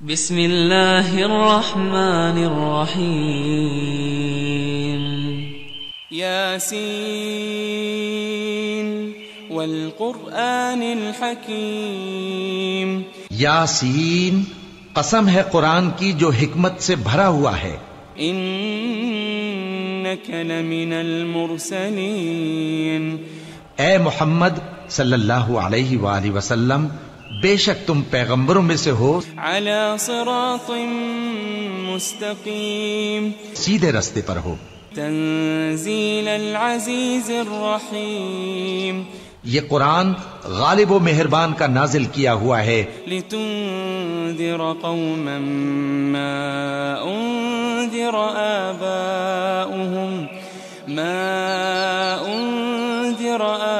بسم اللہ الرحمن الرحیم یاسین والقرآن الحکیم یاسین، قسم ہے قرآن کی جو حکمت سے بھرا ہوا ہے. انک لمن المرسلین، اے محمد صلی اللہ علیہ وآلہ وسلم، بے شک تم پیغمبروں میں سے ہو، علی صراط مستقیم، سیدھے رستے پر ہو. تنزیل العزیز الرحیم، یہ قرآن غالب و مہربان کا نازل کیا ہوا ہے، لتنذر قوما ما انذر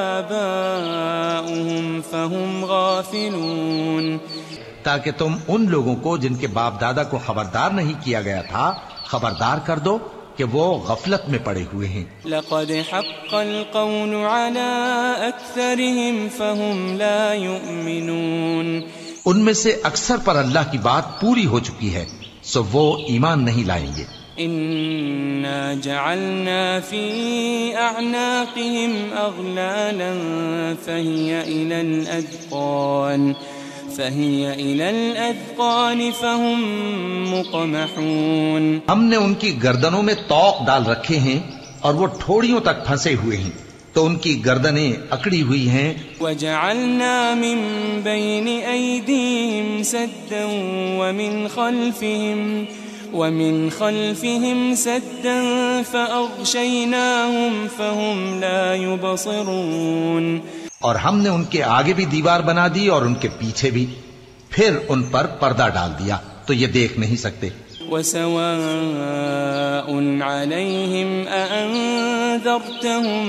آباؤهم فهم غافلون، تاکہ تم ان لوگوں کو جن کے باپ دادا کو خبردار نہیں کیا گیا تھا خبردار کر دو کہ وہ غفلت میں پڑے ہوئے ہیں. لقد حق القول على اکثرهم فهم لا يؤمنون، ان میں سے اکثر پر اللہ کی بات پوری ہو چکی ہے سو وہ ایمان نہیں لائیں گے. انا جعلنا في اعناقهم اغلالا فهي الى الاذقان فهم مقمحون، ہم نے ان کی گردنوں میں طوق ڈال رکھے ہیں اور وہ ٹھوڑیوں تک پھنسے ہوئے ہیں تو ان کی گردنیں اکڑی ہوئی ہیں. وجعلنا من بين ايديهم سدا ومن خلفهم سدا فأغشيناهم فهم لا يبصرون، اور ہم نے ان کے آگے بھی دیوار بنا دی اور ان کے پیچھے بھی، پھر ان پر پردہ ڈال دیا تو یہ دیکھ نہیں سکتے. وسواء عليهم أأنذرتهم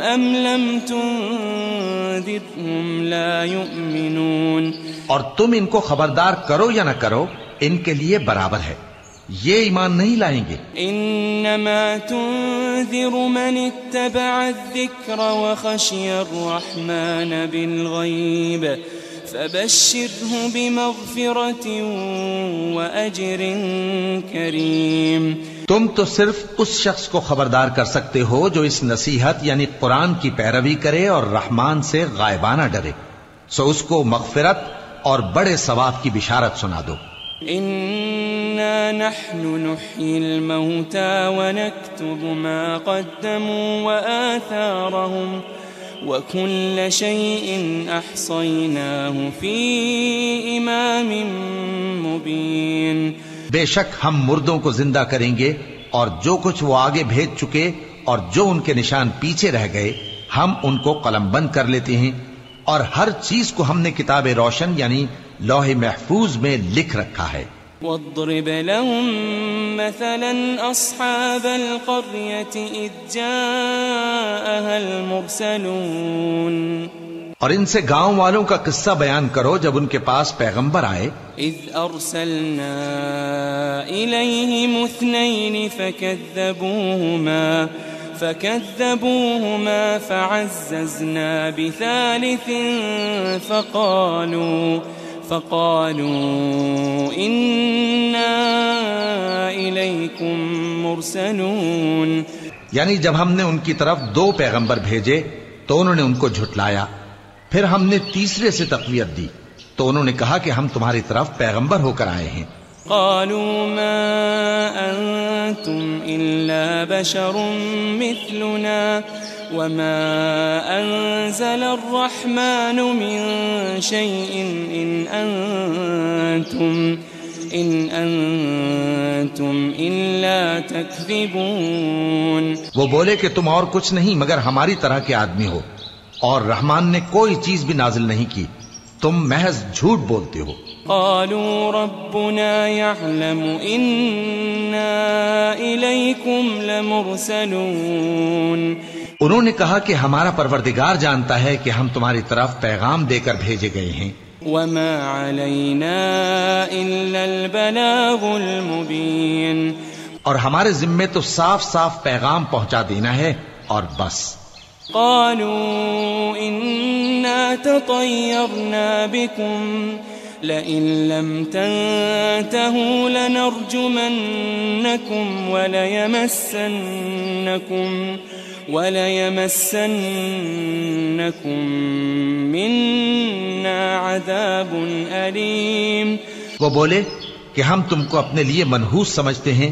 أم لم تنذرهم لا يؤمنون، اور تم ان کو خبردار کرو یا نہ کرو ان کے لیے برابر ہے، یہ ایمان نہیں لائیں گے. انما تنذر من اتبع الذکر وخشی الرحمن بالغیب فبشره بمغفرة وأجر کریم، تم تو صرف اس شخص کو خبردار کر سکتے ہو جو اس نصیحت یعنی قرآن کی پیروی کرے اور رحمان سے غائبانہ ڈرے، سو اس کو مغفرت اور بڑے ثواب کی بشارت سنا دو. انا نحن نحيي الموتى ونكتب ما قدموا وآثارهم وكل شيء احصيناه في امام مبين، بے شک ہم مردوں کو زندہ کریں گے اور جو کچھ وہ آگے بھیج چکے اور جو ان کے نشان پیچھے رہ گئے ہم ان کو قلم بند کر لیتے ہیں، اور ہر چیز کو ہم نے کتاب روشن یعنی لوح محفوظ میں لکھ رکھا ہے. واضرب لهم مثلا اصحاب القرية اذ جاءها المرسلون، اور ان سے گاؤں والوں کا قصہ بیان کرو جب ان کے پاس پیغمبر آئے. اذ ارسلنا اليهم اثنين فكذبوهما فعززنا بثالث فقالوا إنا إليكم مرسلون، یعنی جب ہم نے ان کی طرف دو پیغمبر بھیجے تو انہوں نے ان کو جھٹلایا، پھر ہم نے تیسرے سے تقویت دی تو انہوں نے کہا کہ ہم تمہاری طرف پیغمبر ہو کر آئے ہیں. قالوا ما أنتم إلا بشر مثلنا وما أنزل الرحمن من شيء إن أنتم إلا تكذبون، وہ بولے کہ تم اور کچھ نہیں مگر ہماری طرح کے آدمی ہو اور رحمان نے کوئی چیز بھی نازل نہیں کی، تم محض جھوٹ بولتے ہو. قالوا ربنا يعلم إنا إليكم لمرسلون، انہوں نے کہا کہ ہمارا پروردگار جانتا ہے کہ ہم تمہاری طرف پیغام دے کر بھیجے گئے ہیں. وما علينا إلا البلاغ المبين، اور ہمارے ذمے تو صاف صاف پیغام پہنچا دینا ہے اور بس. قالوا إنا تطيرنا بكم لئن لم تنتهوا لنرجمنكم وليمسنكم منا عذاب أليم. وہ بولے کہ ہم تم کو اپنے لیے منحوس سمجھتے ہیں،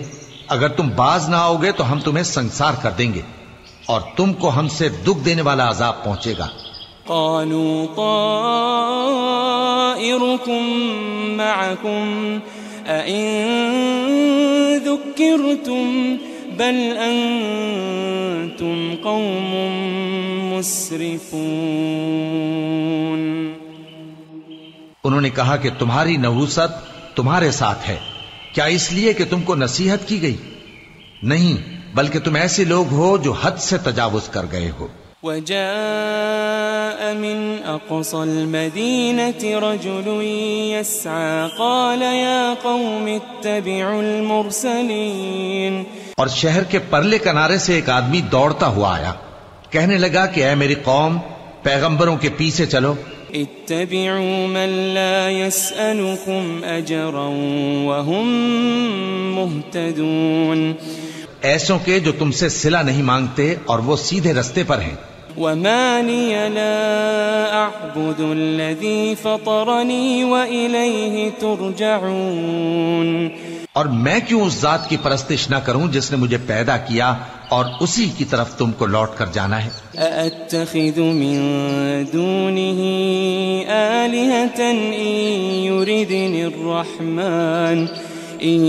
اگر تم باز نہ آؤ گے تو ہم تمہیں سنسار کر دیں گے اور تم کو ہم سے دکھ دینے والا عذاب پہنچے گا. قالوا طائركم معكم أئن ذكرتم بل أنتم قوم مسرفون. انہوں نے کہا کہ تمہاری نحوست تمہارے ساتھ ہے، کیا اس لیے کہ تم کو نصیحت کی گئی؟ نہیں، بلکہ تم ایسے لوگ ہو جو حد سے تجاوز کر گئے ہو. وجاء من أقصى المدينة رجل يسعى قال يا قوم اتبعوا المرسلين. اور شہر کے پرلے کنارے سے ایک آدمی دوڑتا ہوا آیا، کہنے لگا کہ اے میری قوم، پیغمبروں کے پیچھے چلو. اتبعوا من لا يسألكم أجرا وهم مهتدون. ایسوں کے جو تم سے صلہ نہیں مانگتے اور وہ سیدھے رستے پر ہیں. وما لي لا أعبد الذي فطرني وإليه ترجعون. اور میں کیوں اس ذات کی پرستش نہ کروں جس نے مجھے پیدا کیا اور اسی کی طرف تم کو لوٹ کر جانا ہے. أأتخذ من دونه آلهة إن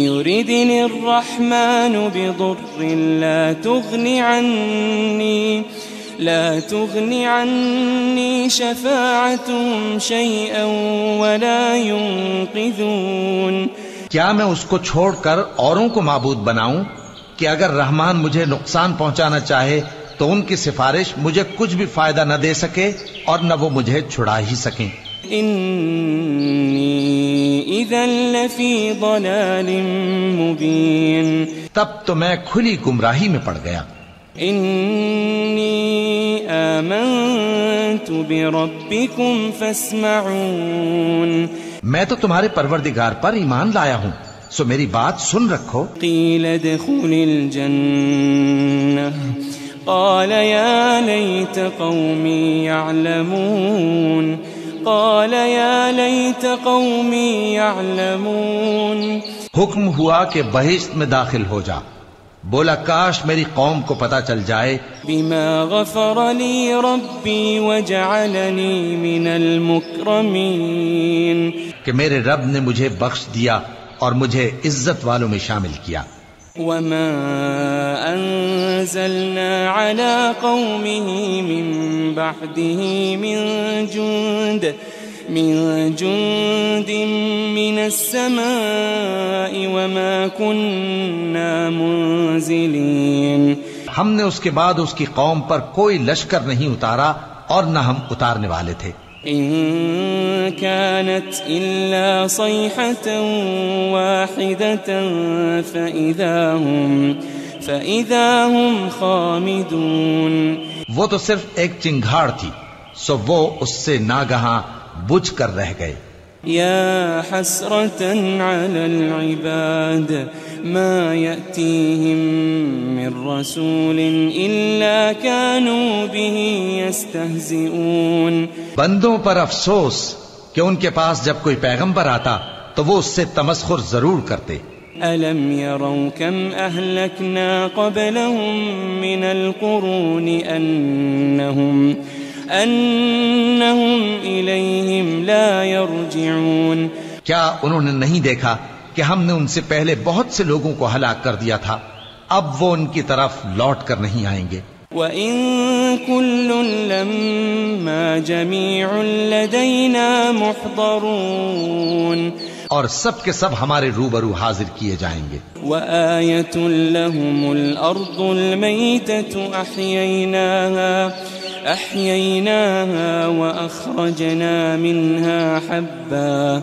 يردني الرحمن بضر لا تغني عني شفاعتهم شيئا ولا ينقذون. کیا میں اس کو چھوڑ کر اوروں کو معبود بناؤں کہ اگر رحمان مجھے نقصان پہنچانا چاہے تو ان کی سفارش مجھے کچھ بھی فائدہ نہ دے سکے اور نہ وہ مجھے چھڑا ہی سکیں. انی اذا لفی ضلال مبین. تب تو میں کھلی گمراہی میں پڑ گیا. انی آمنت بربکم فاسمعون. میں تو تمہارے پروردگار پر ایمان لایا ہوں، سو میری بات سن رکھو. قیل ادخل الجنہ قال یا لیت قومی یعلمون. حکم ہوا کہ بہشت میں داخل ہو جا. بولا کاش میری قوم کو پتہ چل جائے. بما غفر لی ربی وجعلنی من المکرمین. کہ میرے رب نے مجھے بخش دیا اور مجھے عزت والوں میں شامل کیا. وما أنزلنا على قومه من بعده من جند من السماء وما كنا منزلين. ہم نے اس کے بعد اس کی قوم پر کوئی لشکر نہیں اتارا اور نہ ہم اتارنے والے تھے. إن كانت إلا صيحة واحدة فإذا هم خامدون. وہ تو صرف ایک چنگھاڑ تھی، سو وہ اس سے ناگہاں بجھ کر رہ گئے. يا حسرة على العباد ما يأتيهم من رسول إلا كانوا به يستهزئون. بندوں پر افسوس کہ ان کے پاس جب کوئی پیغمبر آتا تو وہ اس سے تمسخر ضرور کرتے. ألم يروا كم أهلكنا قبلهم من القرون أنهم إليهم لا يرجعون. کیا انہوں نے نہیں دیکھا کہ ہم نے ان سے پہلے بہت سے لوگوں کو ہلاک کر دیا تھا، اب وہ ان کی طرف لوٹ کر نہیں آئیں گے. وَإِن كُلٌّ لَمَّا جَمِيعٌ لَدَيْنَا مُحْضَرُونَ. اور سب کے سب ہمارے روبرو حاضر کیے جائیں گے. وَآيَةٌ لَهُمُ الْأَرْضُ الْمَيْتَةُ أَحْيَيْنَاهَا وَأَخْرَجْنَا مِنْهَا حَبًّا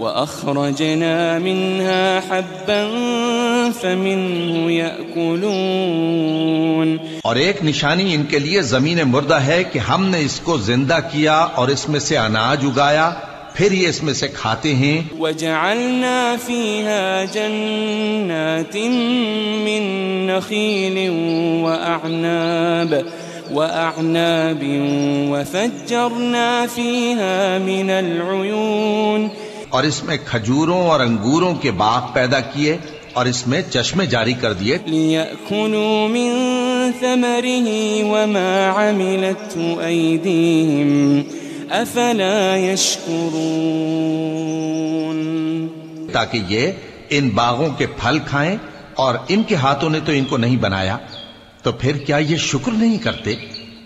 وأخرجنا منها حبا فمنه يأكلون. اور ایک نشانی ان کے لیے زمین مردہ ہے کہ ہم نے اس کو زندہ کیا اور اس میں سے اناج اگایا، پھر یہ اس میں سے کھاتے ہیں. وجعلنا فيها جنات من نخيل وأعناب وفجرنا فيها من العيون. اور اس میں کھجوروں اور انگوروں کے باغ پیدا کیے اور اس میں چشمے جاری کر دیے. لِيَأْكُلُوا مِن ثَمَرِهِ وَمَا عَمِلَتْهُ أَيْدِيهِمْ أَفَلَا يَشْكُرُونَ. تاکہ یہ ان باغوں کے پھل کھائیں، اور ان کے ہاتھوں نے تو ان کو نہیں بنایا، تو پھر کیا یہ شکر نہیں کرتے؟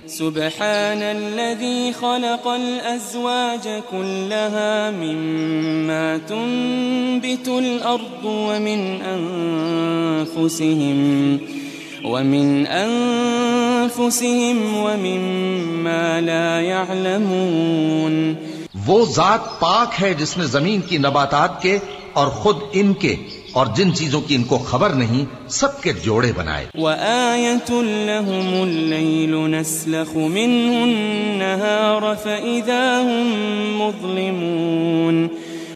سبحان الذي خلق الأزواج كلها مما تنبت الأرض ومن أنفسهم ومما لا يعلمون. وہ ذات پاک ہے جس نے زمین کی نباتات کے اور خود ان کے اور جن چیزوں کی ان کو خبر نہیں سب کے جوڑے بنائے. وَآيَةٌ لَهُمُ اللَّيْلُ نَسْلَخُ مِنْهُ النَّهَارَ فَإِذَا هُمْ مُظْلِمُونَ.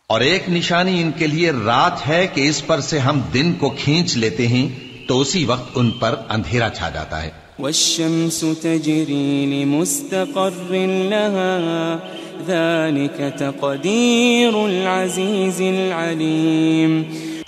اور ایک نشانی ان کے لیے رات ہے کہ اس پر سے ہم دن کو کھینچ لیتے ہیں تو اسی وقت ان پر اندھیرا چھا جاتا ہے. وَالشَّمْسُ تَجْرِي لِمُسْتَقَرٍّ لَهَا ذَلِكَ تَقْدِيرُ الْعَزِيزِ الْعَلِيمِ.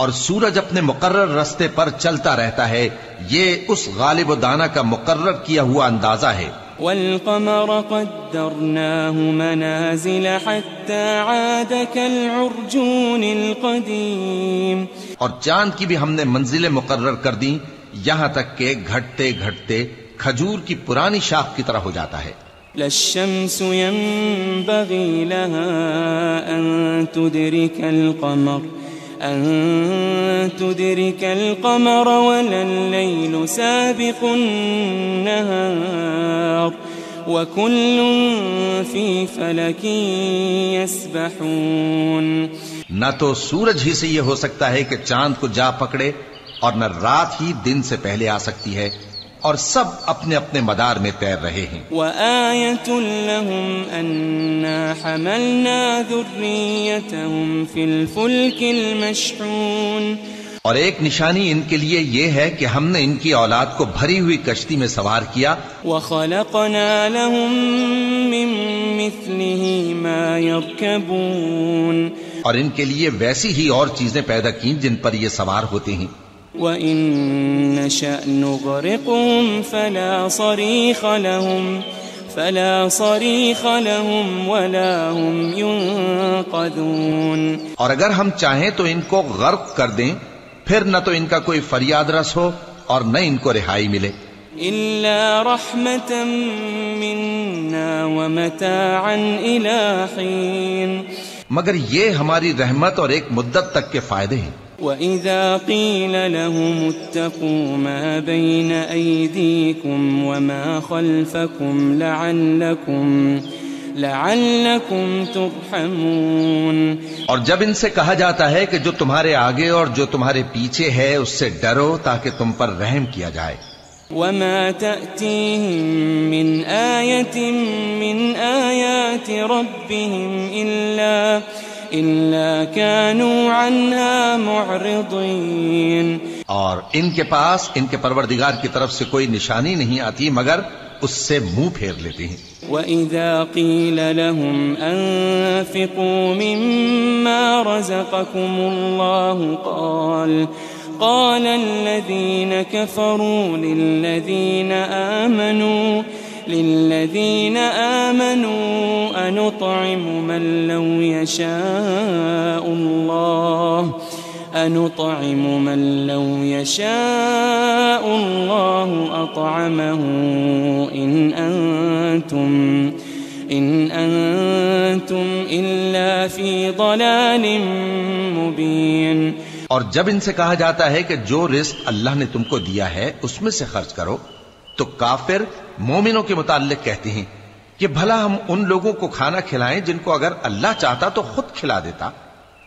اور سورج اپنے مقرر رستے پر چلتا رہتا ہے، یہ اس غالب و دانا کا مقرر کیا ہوا اندازہ ہے. وَالْقَمَرَ قَدَّرْنَاهُ مَنَازِلَ حَتَّى عَادَ كَالْعُرْجُونِ الْقَدِيمِ. اور چاند کی بھی ہم نے منزلیں مقرر کر دیں یہاں تک کہ گھٹتے گھٹتے کھجور کی پرانی شاخ کی طرح ہو جاتا ہے. لا الشمس ينبغي لها أن تدرك القمر ولا الليل سابق النهار وكل في فلك يسبحون. نہ تو سورج ہی سے یہ ہو سکتا ہے کہ چاند کو جا پکڑے، اور نہ رات ہی دن سے پہلے آ سکتی ہے، اور سب اپنے اپنے مدار میں تیر رہے ہیں. وَآيَةٌ لَهُمْ أَنَّا حَمَلْنَا ذُرِّيَّتَهُمْ فِي الْفُلْكِ الْمَشْحُونِ. اور ایک نشانی ان کے لیے یہ ہے کہ ہم نے ان کی اولاد کو بھری ہوئی کشتی میں سوار کیا. وَخَلَقْنَا لَهُم مِّن مِّثْلِهِ مَا يَرْكَبُونَ. اور ان کے لیے ویسی ہی اور چیزیں پیدا کی جن پر یہ سوار ہوتے ہیں. وَإِن نَّشَأْ نُغْرِقْهُمْ فَلَا صَرِيخَ لَهُمْ وَلَا هُمْ يُنقَذُونَ. اور اگر ہم چاہیں تو ان کو غرق کر دیں، پھر نہ تو ان کا کوئی فریاد رس ہو اور نہ ان کو رہائی ملے. إِلَّا رَحْمَةً مِّنَّا وَمَتَاعًا إِلَىٰ حِينٍ. مگر یہ ہماری رحمت اور ایک مدت تک کے فائدے ہیں. وَإِذَا قِيلَ لَهُمُ اتَّقُوا مَا بَيْنَ أَيْدِيكُمْ وَمَا خَلْفَكُمْ لَعَلَّكُمْ تُرْحَمُونَ. اور جب ان سے کہا جاتا ہے کہ جو تمہارے آگے اور جو تمہارے پیچھے ہے اس سے ڈرو تاکہ تم پر رحم کیا جائے. وَمَا تَأْتِيهِم مِّنْ آيَةٍ مِّنْ آيَاتِ رَبِّهِمْ إِلَّا كَانُوا عَنْهَا مُعْرِضِينَ. اور ان کے پاس ان کے پروردگار کی طرف سے کوئی نشانی نہیں آتی مگر اس سے منہ پھیر لیتے ہیں. وَإِذَا قِيلَ لَهُمْ أَنفِقُوا مِمَّا رَزَقَكُمُ اللَّهُ قال الذين كفروا للذين آمنوا أنطعم من لو يشاء الله أطعمه إن أنتم إلا في ضلال مبين. اور جب ان سے کہا جاتا ہے کہ جو رزق اللہ نے تم کو دیا ہے اس میں سے خرچ کرو، تو کافر مومنوں کے متعلق کہتے ہیں کہ بھلا ہم ان لوگوں کو کھانا کھلائیں جن کو اگر اللہ چاہتا تو خود کھلا دیتا.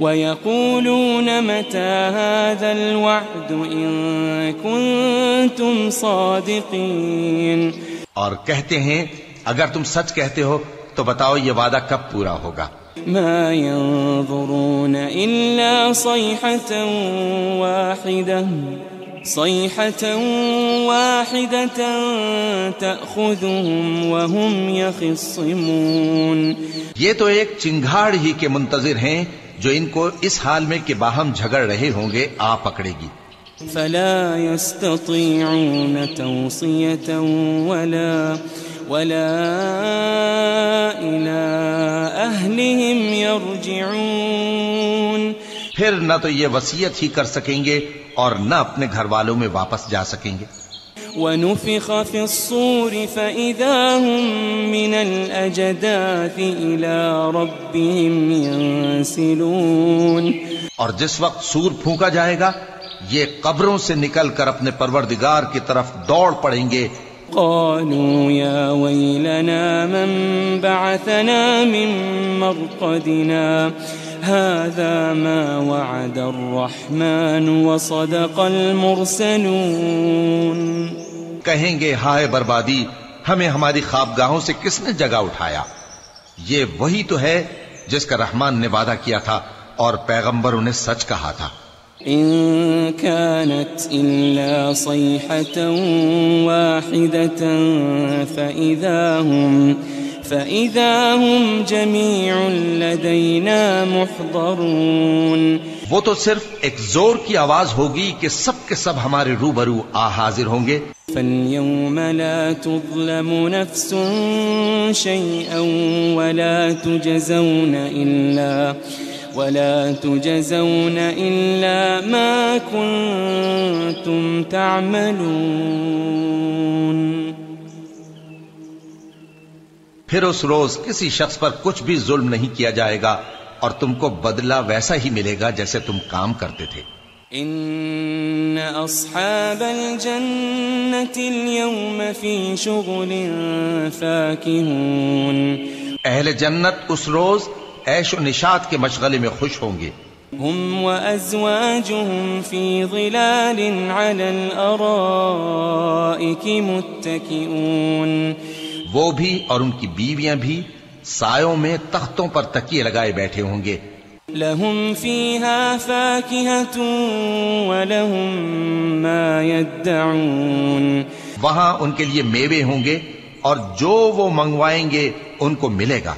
وَيَقُولُونَ مَتَى هَذَا الْوَعْدُ إِن كُنتُمْ صَادِقِينَ اور کہتے ہیں اگر تم سچ کہتے ہو تو بتاؤ یہ وعدہ کب پورا ہوگا۔ مَا يَنظُرُونَ إِلَّا صَيْحَةً وَاحِدَةً تَأْخُذُهُمْ وَهُمْ يَخِصِّمُونَ۔ یہ تو ایک چنگھاڑ ہی کے منتظر ہیں جو ان کو اس حال میں کہ باہم جھگڑ رہے ہوں گے آ پکڑے گی۔ فَلَا يَسْتَطِيعُونَ تَوْصِيَةً وَلَا إِلَىٰ أَهْلِهِمْ يَرْجِعُونَ۔ پھر نہ تو یہ وصیت ہی کر سکیں گے اور نہ اپنے گھر والوں میں واپس جا سکیں گے۔ وَنُفِخَ فِي الصُّورِ فَإِذَا هُم مِّنَ الْأَجْدَاثِ إِلَىٰ رَبِّهِمْ يَنسِلُونَ۔ اور جس وقت سور پھونکا جائے گا یہ قبروں سے نکل کر اپنے پروردگار کی طرف دوڑ پڑیں گے۔ قالوا يا ويلنا من بعثنا من مرقدنا هذا ما وعد الرحمن وصدق المرسلون۔ کہیں گے ہائے بربادی، ہمیں ہماری خوابگاہوں سے کس نے جگہ اٹھایا؟ یہ وہی تو ہے جس کا رحمان نے وعدہ کیا تھا اور پیغمبروں نے سچ کہا تھا۔ إن كانت إلا صيحة واحدة فإذا هم جميع لدينا محضرون۔ وہ تو صرف ایک زور کی آواز ہوگی کہ سب کے سب ہمارے روبرو آ حاضر ہوں گے۔ فاليوم لا تظلم نفس شيئا ولا تجزون إلا ما كنتم تعملون۔ پھر اس روز کسی شخص پر کچھ بھی ظلم نہیں کیا جائے گا اور تم کو بدلہ ویسا ہی ملے گا جیسے تم کام کرتے تھے۔ إن أصحاب الجنة اليوم في شغل فاكهون۔ اہل جنت اس روز عیش و نشاط کے مشغلے میں خوش ہوں گے۔ هم وأزواجهم في ظلال على الأرائك متكئون۔ وہ بھی اور ان کی بیویاں بھی سایوں میں تختوں پر تکیے لگائے بیٹھے ہوں گے۔ لهم فيها فاكهة ولهم ما يدعون۔ وہاں ان کے لیے میوے ہوں گے اور جو وہ منگوائیں گے ان کو ملے گا۔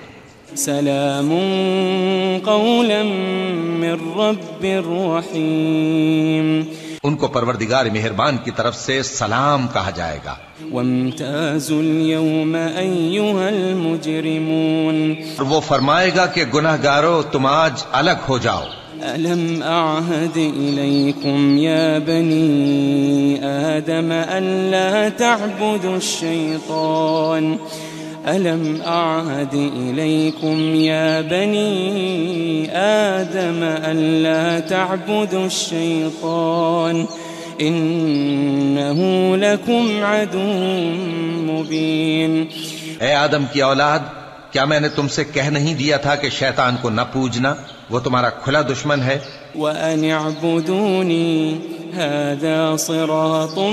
سلام قولا من رب رحیم۔ ان کو پروردگار مہربان کی طرف سے سلام کہا جائے گا۔ وامتازوا اليوم أيها المجرمون۔ اور وہ فرمائے گا کہ گناہگارو تم آج الگ ہو جاؤ۔ ألم أعهد إليكم يا بني آدم ألا تعبدوا الشيطان ألم أعهد إليكم يا بني آدم ألا تعبدوا الشيطان إنه لكم عدو مبين۔ اے آدم کی اولاد، کیا میں نے تم سے کہہ نہیں دیا تھا کہ شیطان کو نہ پوجنا، وہ تمہارا کھلا دشمن ہے۔ وَأَنِ اعْبُدُونِي هَذَا صِرَاطٌ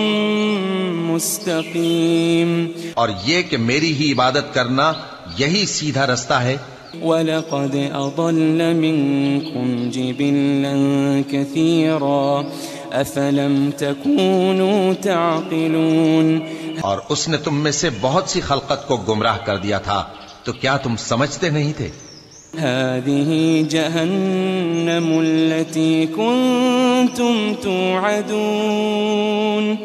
مُسْتَقِيمٌ۔ اور یہ کہ میری ہی عبادت کرنا یہی سیدھا رستہ ہے۔ وَلَقَدْ أَضَلَّ مِنكُمْ جِبِلًّا كَثِيرًا أَفَلَمْ تَكُونُوا تَعْقِلُونَ۔ اور اس نے تم میں سے بہت سی خلقت کو گمراہ کر دیا تھا، تو کیا تم سمجھتے نہیں تھے؟ هذه جهنم التي كنتم توعدون۔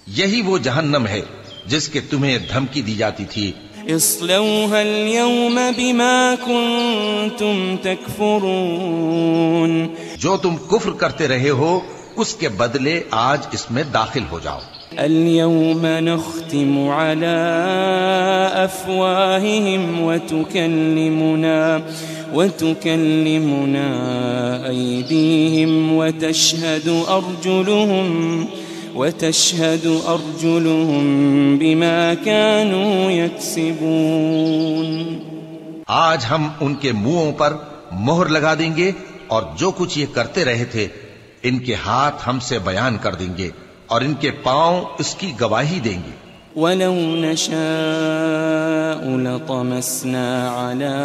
یہی وہ جہنم ہے جس کے تمہیں دھمکی دی جاتی تھی۔ اصلوها اليوم بما كنتم تكفرون۔ جو تم کفر کرتے رہے ہو اس کے بدلے آج اس میں داخل ہو جاؤ۔ اليوم نختم على أفواههم وتكلمنا أيديهم وتشهد أرجلهم بما كانوا يكسبون۔ آج ہم ان کے منہوں پر مہر لگا دیں گے اور جو کچھ یہ کرتے رہے تھے ان کے ہاتھ ہم سے بیان کر دیں گے اور ان کے پاؤں اس کی گواہی دیں گے. وَلَوْ نَشَاءُ لَطَمَسْنَا عَلَىٰ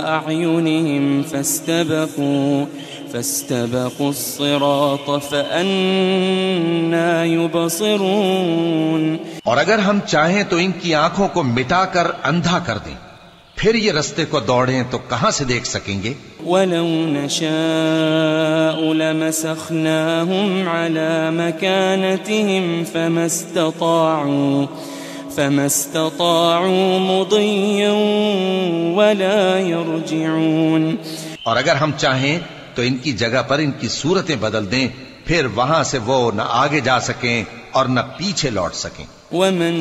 أَعْيُنِهِمْ فَاسْتَبَقُوا الصِّرَاطَ فَأَنَّىٰ يُبْصِرُونَ. اور اگر ہم چاہیں تو ان کی آنکھوں کو مٹا کر اندھا کر دیں، پھر یہ رستے کو دوڑیں تو کہاں سے دیکھ سکیں گے؟ وَلَوْ نَشَاءُ لَمَسَخْنَاهُمْ عَلَىٰ مَكَانَتِهِمْ فَمَا اسْتَطَاعُوا مُضِيًّا وَلَا يَرْجِعُونَ. اور اگر ہم چاہیں تو ان کی جگہ پر ان کی صورتیں بدل دیں، پھر وہاں سے وہ نہ آگے جا سکیں اور نہ پیچھے لوٹ سکیں. وَمَن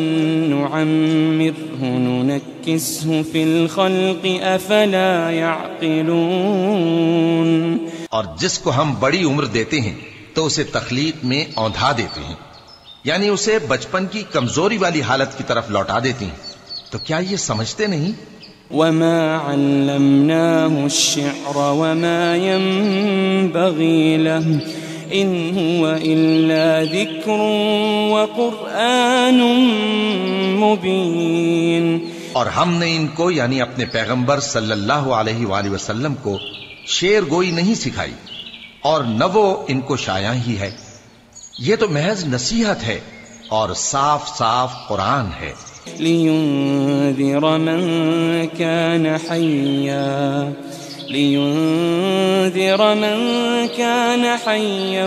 نُّعَمِّرْهُ نُنَكِّسْهُ فِي الْخَلْقِ أَفَلَا يَعْقِلُونَ. اور جس کو ہم بڑی عمر دیتے ہیں تو اسے تخلیق میں اوندھا دیتے ہیں، یعنی اسے بچپن کی کمزوری والی حالت کی طرف لوٹا دیتے ہیں. تو کیا یہ سمجھتے نہیں؟ وَمَا عَلَّمْنَاهُ الشِّعْرَ وَمَا يَنبَغِي لَهُ إِنْ هُوَ إِلَّا ذِكْرٌ وَقُرْآنٌ مُبِينٌ. اور ہم نے ان کو یعنی اپنے پیغمبر صلی اللہ علیہ وآلہ وسلم کو شعر گوئی نہیں سکھائی اور نہ وہ ان کو شایع ہی ہے، یہ تو محض نصیحت ہے اور صاف صاف قرآن ہے. لِيُنذِرَ مَن كَانَ حَيًّا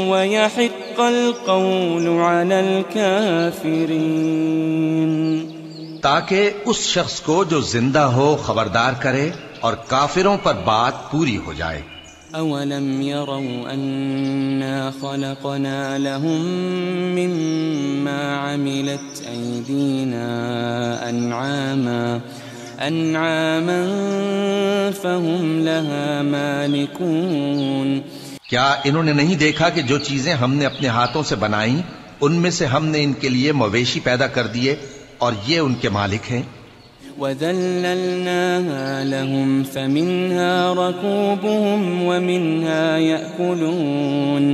وَيَحِقَّ الْقَوْلُ عَلَى الْكَافِرِينَ. تاکہ اس شخص کو جو زندہ ہو خبردار کرے اور کافروں پر بات پوری ہو جائے. أَوَلَمْ يَرَوْا أَنَّا خَلَقْنَا لَهُم مِّمَّا عَمِلَتْ أَيْدِينَا أَنْعَامًا فَهُمْ لَهَا مَالِكُونَ. کیا انہوں نے نہیں دیکھا کہ جو چیزیں ہم نے اپنے ہاتھوں سے بنائیں ان میں سے ہم نے ان کے لیے مویشی پیدا کر دیے اور یہ ان کے مالک ہیں. وَذَلَّلْنَاهَا لَهُمْ فَمِنْهَا رَكُوبُهُمْ وَمِنْهَا يَأْكُلُونَ.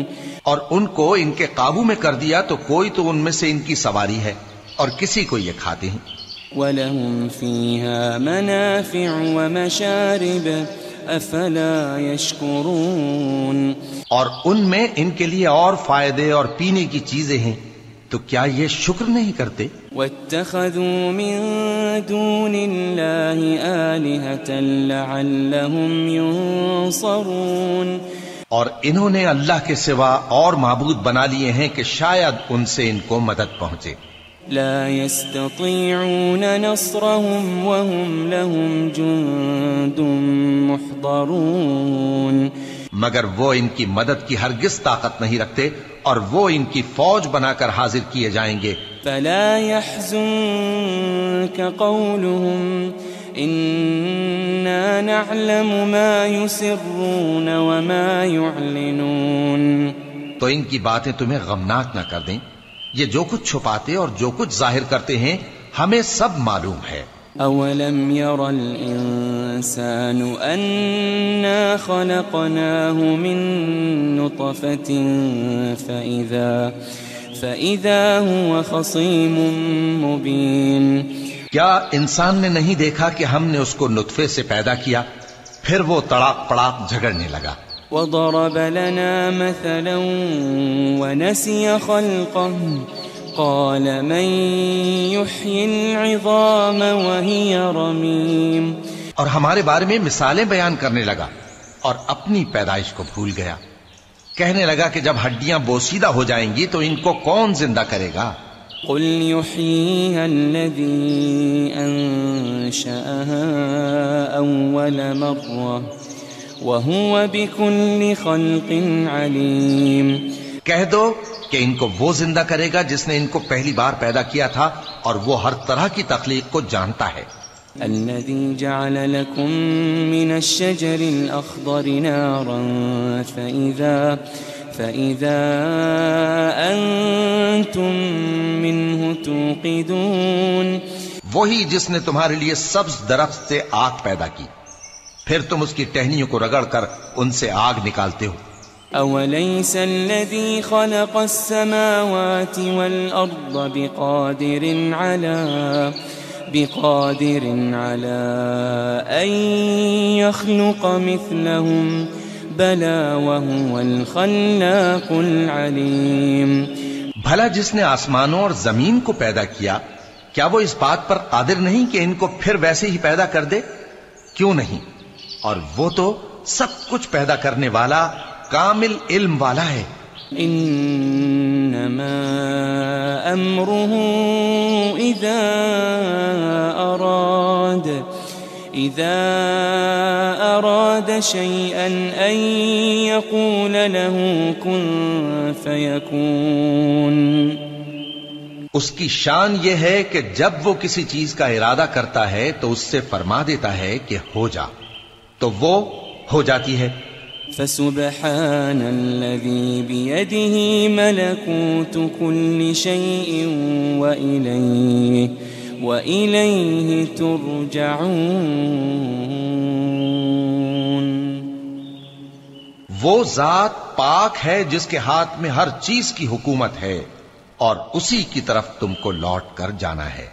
اور ان کو ان کے قابو میں کر دیا تو کوئی تو ان میں سے ان کی سواری ہے اور کسی کو یہ کھاتے ہیں. وَلَهُمْ فِيهَا مَنَافِعُ وَمَشَارِبُ أَفَلَا يَشْكُرُونَ. اور ان میں ان کے لیے اور فائدے اور پینے کی چیزیں ہیں، تو کیا یہ شکر نہیں کرتے؟ وَاتَّخَذُوا مِن دُونِ اللَّهِ آلِهَةً لَعَلَّهُمْ يُنصَرُونَ. اور انہوں نے اللہ کے سوا اور معبود بنا لیے ہیں کہ شاید ان سے ان کو مدد پہنچے. لا يستطيعون نصرهم وهم لهم جند محضرون. مگر وہ ان کی مدد کی ہرگز طاقت نہیں رکھتے اور وہ ان کی فوج بنا کر حاضر کیے جائیں گے. فلا يحزنك قولهم إنا نعلم ما يسرون وما يعلنون. تو ان کی باتیں تمہیں غمناک نہ کر دیں، یہ جو کچھ چھپاتے اور جو کچھ ظاہر کرتے ہیں ہمیں سب معلوم ہے. أولم ير الإنسان أنا خلقناه من نطفة فإذا هو خصيم مبين. کیا انسان نے نہیں دیکھا کہ ہم نے اس کو نطفے سے پیدا کیا پھر وہ تڑاک پڑاک جھگڑنے لگا. وضرب لنا مثلا ونسي خلقه قال من يحيي العظام وهي رميم. اور ہمارے بارے میں مثالیں بیان کرنے لگا اور اپنی پیدائش کو بھول گیا. کہنے لگا کہ جب ہڈیاں بوسیدہ ہو جائیں گی تو ان کو کون زندہ کرے گا؟ قل يحييها الذي أنشأها أول مرة وهو بكل خلق عليم. کہہ دو کہ ان کو وہ زندہ کرے گا جس نے ان کو پہلی بار پیدا کیا تھا اور وہ ہر طرح کی تخلیق کو جانتا ہے. الذي جعل لكم من الشجر الأخضر نارا فإذا أنتم منه توقدون. وہی جس نے تمہارے لیے سبز درخت سے آگ پیدا کی پھر تم اس کی ٹہنیوں کو رگڑ کر ان سے آگ نکالتے ہو۔ أوليس الذي خلق السماوات والأرض بقادر على أن يخلق مثلهم بلى وهو الخلاق العليم۔ بھلا جس نے آسمانوں اور زمین کو پیدا کیا، کیا وہ اس بات پر قادر نہیں کہ ان کو پھر ویسے ہی پیدا کر دے؟ کیوں نہیں، اور وہ تو سب کچھ پیدا کرنے والا، کامل علم والا ہے۔ انما امره اذا اراد شيئا ان يقول له كن فيكون۔ اس کی شان یہ ہے کہ جب وہ کسی چیز کا ارادہ کرتا ہے تو اس سے فرما دیتا ہے کہ ہو جا، تو وہ ہو جاتی ہے۔ فسبحان الذي بيده ملكوت كل شيء وإليه ترجعون۔ وہ ذات پاک ہے جس کے ہاتھ میں ہر چیز کی حکومت ہے، اور اسی کی طرف تم کو لوٹ کر جانا ہے۔